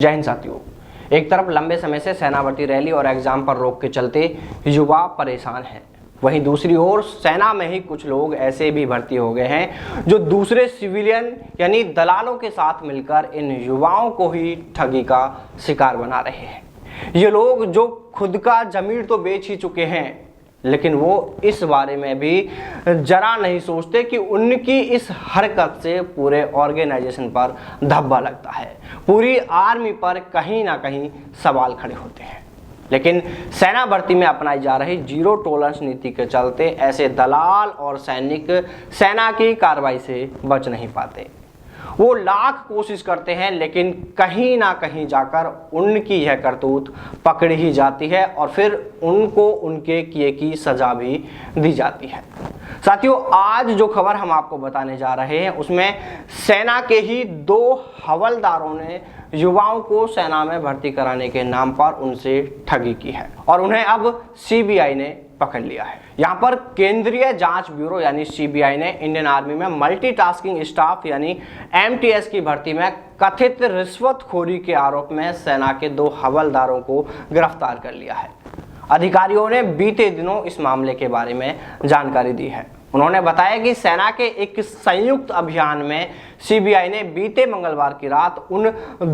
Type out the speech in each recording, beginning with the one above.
जय हिंद साथियों। एक तरफ लंबे समय से सेना भर्ती रैली और एग्जाम पर रोक के चलते युवा परेशान हैं, वहीं दूसरी ओर सेना में ही कुछ लोग ऐसे भी भर्ती हो गए हैं जो दूसरे सिविलियन यानी दलालों के साथ मिलकर इन युवाओं को ही ठगी का शिकार बना रहे हैं। ये लोग जो खुद का जमीर तो बेच ही चुके हैं, लेकिन वो इस बारे में भी जरा नहीं सोचते कि उनकी इस हरकत से पूरे ऑर्गेनाइजेशन पर धब्बा लगता है, पूरी आर्मी पर कहीं ना कहीं सवाल खड़े होते हैं। लेकिन सेना भर्ती में अपनाई जा रही जीरो टॉलरेंस नीति के चलते ऐसे दलाल और सैनिक सेना की कार्रवाई से बच नहीं पाते। वो लाख कोशिश करते हैं, लेकिन कहीं ना कहीं जाकर उनकी यह करतूत पकड़ी ही जाती है और फिर उनको उनके किए की सजा भी दी जाती है। साथियों, आज जो खबर हम आपको बताने जा रहे हैं उसमें सेना के ही 2 हवलदारों ने युवाओं को सेना में भर्ती कराने के नाम पर उनसे ठगी की है और उन्हें अब सीबीआई ने पकड़ लिया है। यहाँ पर केंद्रीय जांच ब्यूरो यानी सीबीआई ने इंडियन आर्मी में मल्टीटास्किंग स्टाफ यानी एमटीएस की भर्ती में कथित रिश्वतखोरी के आरोप में सेना के 2 हवलदारों को गिरफ्तार कर लिया है। अधिकारियों ने बीते दिनों इस मामले के बारे में जानकारी दी है। उन्होंने बताया कि सेना के एक संयुक्त अभियान में सीबीआई ने बीते मंगलवार की रात उन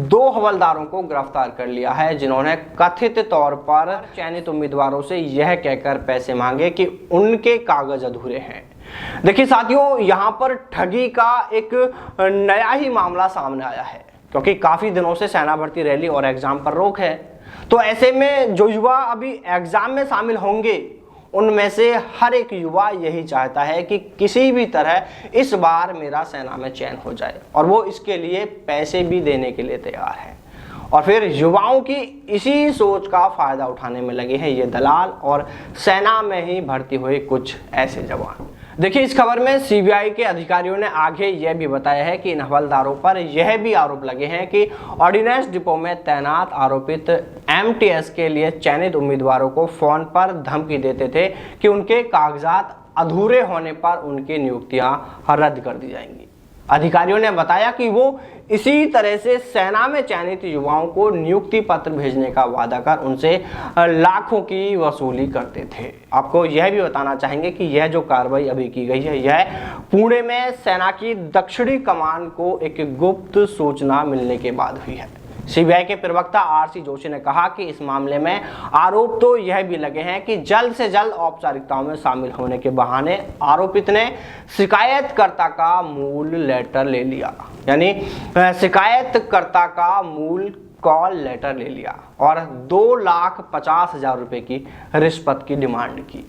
2 हवलदारों को गिरफ्तार कर लिया है जिन्होंने कथित तौर पर चयनित उम्मीदवारों से यह कहकर पैसे मांगे कि उनके कागज अधूरे हैं। देखिए साथियों, यहाँ पर ठगी का एक नया ही मामला सामने आया है, क्योंकि काफी दिनों से सेना भर्ती रैली और एग्जाम पर रोक है। तो ऐसे में जो युवा अभी एग्जाम में शामिल होंगे उनमें से हर एक युवा यही चाहता है कि किसी भी तरह इस बार मेरा सेना में चयन हो जाए, और वो इसके लिए पैसे भी देने के लिए तैयार है। और फिर युवाओं की इसी सोच का फायदा उठाने में लगे हैं ये दलाल और सेना में ही भर्ती हुए कुछ ऐसे जवान। देखिए, इस खबर में सीबीआई के अधिकारियों ने आगे यह भी बताया है कि इन हवलदारों पर यह भी आरोप लगे हैं कि ऑर्डिनेंस डिपो में तैनात आरोपित एमटीएस के लिए चयनित उम्मीदवारों को फोन पर धमकी देते थे कि उनके कागजात अधूरे होने पर उनकी नियुक्तियां रद्द कर दी जाएंगी। अधिकारियों ने बताया कि वो इसी तरह से सेना में चयनित युवाओं को नियुक्ति पत्र भेजने का वादा कर उनसे लाखों की वसूली करते थे। आपको यह भी बताना चाहेंगे कि यह जो कार्रवाई अभी की गई है यह पुणे में सेना की दक्षिणी कमान को एक गुप्त सूचना मिलने के बाद हुई है। सीबीआई के प्रवक्ता आरसी जोशी ने कहा कि इस मामले में आरोप तो यह भी लगे हैं कि जल्द से जल्द औपचारिकताओं में शामिल होने के बहाने आरोपित ने शिकायतकर्ता का मूल लेटर ले लिया, यानी शिकायतकर्ता का मूल कॉल लेटर ले लिया और 2,50,000 रुपए की रिश्वत की डिमांड की।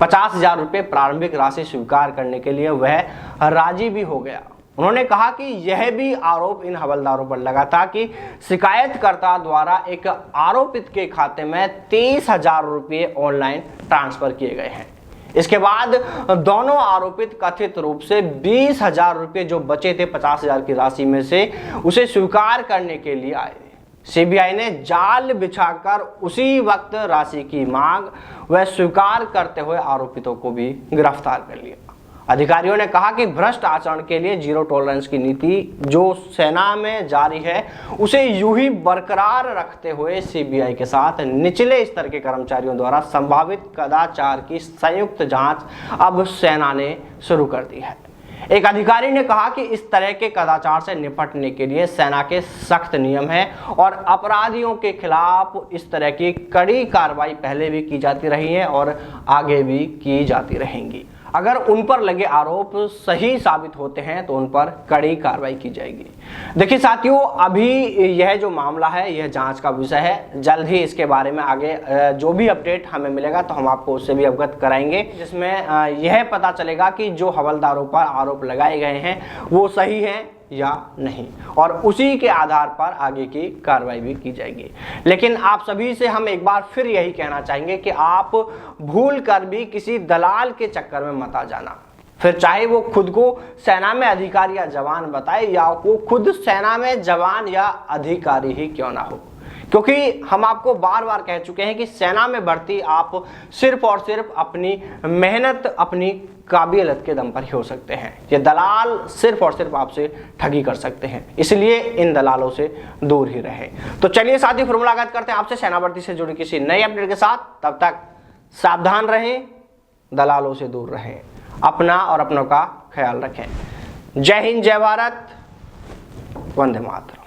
50,000 रुपए प्रारंभिक राशि स्वीकार करने के लिए वह राजी भी हो गया। उन्होंने कहा कि यह भी आरोप इन हवलदारों पर लगा था कि शिकायतकर्ता द्वारा एक आरोपित के खाते में 30,000 रुपये ऑनलाइन ट्रांसफर किए गए हैं। इसके बाद दोनों आरोपित कथित रूप से 20,000 रुपये जो बचे थे 50,000 की राशि में से उसे स्वीकार करने के लिए आए। सीबीआई ने जाल बिछाकर उसी वक्त राशि की मांग व स्वीकार करते हुए आरोपितों को भी गिरफ्तार कर लिया। अधिकारियों ने कहा कि भ्रष्ट आचरण के लिए जीरो टॉलरेंस की नीति जो सेना में जारी है उसे यूं ही बरकरार रखते हुए सीबीआई के साथ निचले स्तर के कर्मचारियों द्वारा संभावित कदाचार की संयुक्त जांच अब सेना ने शुरू कर दी है। एक अधिकारी ने कहा कि इस तरह के कदाचार से निपटने के लिए सेना के सख्त नियम हैं और अपराधियों के खिलाफ इस तरह की कड़ी कार्रवाई पहले भी की जाती रही है और आगे भी की जाती रहेंगी। अगर उन पर लगे आरोप सही साबित होते हैं तो उन पर कड़ी कार्रवाई की जाएगी। देखिए साथियों, अभी यह जो मामला है यह जांच का विषय है। जल्द ही इसके बारे में आगे जो भी अपडेट हमें मिलेगा तो हम आपको उससे भी अवगत कराएंगे, जिसमें यह पता चलेगा कि जो हवलदारों पर आरोप लगाए गए हैं वो सही हैं या नहीं, और उसी के आधार पर आगे की कार्रवाई भी की जाएगी। लेकिन आप सभी से हम एक बार फिर यही कहना चाहेंगे कि आप भूल कर भी किसी दलाल के चक्कर में मत आ जाना, फिर चाहे वो खुद को सेना में अधिकारी या जवान बताए या वो खुद सेना में जवान या अधिकारी ही क्यों ना हो, क्योंकि हम आपको बार बार कह चुके हैं कि सेना में भर्ती आप सिर्फ और सिर्फ अपनी मेहनत, अपनी काबिलियत के दम पर ही हो सकते हैं। ये दलाल सिर्फ और सिर्फ आपसे ठगी कर सकते हैं, इसलिए इन दलालों से दूर ही रहें। तो चलिए साथियों, फिर मुलाकात करते हैं आपसे सेना भर्ती से जुड़ी किसी नई अपडेट के साथ। तब तक सावधान रहें, दलालों से दूर रहें, अपना और अपनों का ख्याल रखें। जय हिंद, जय भारत, वंदे मातरम।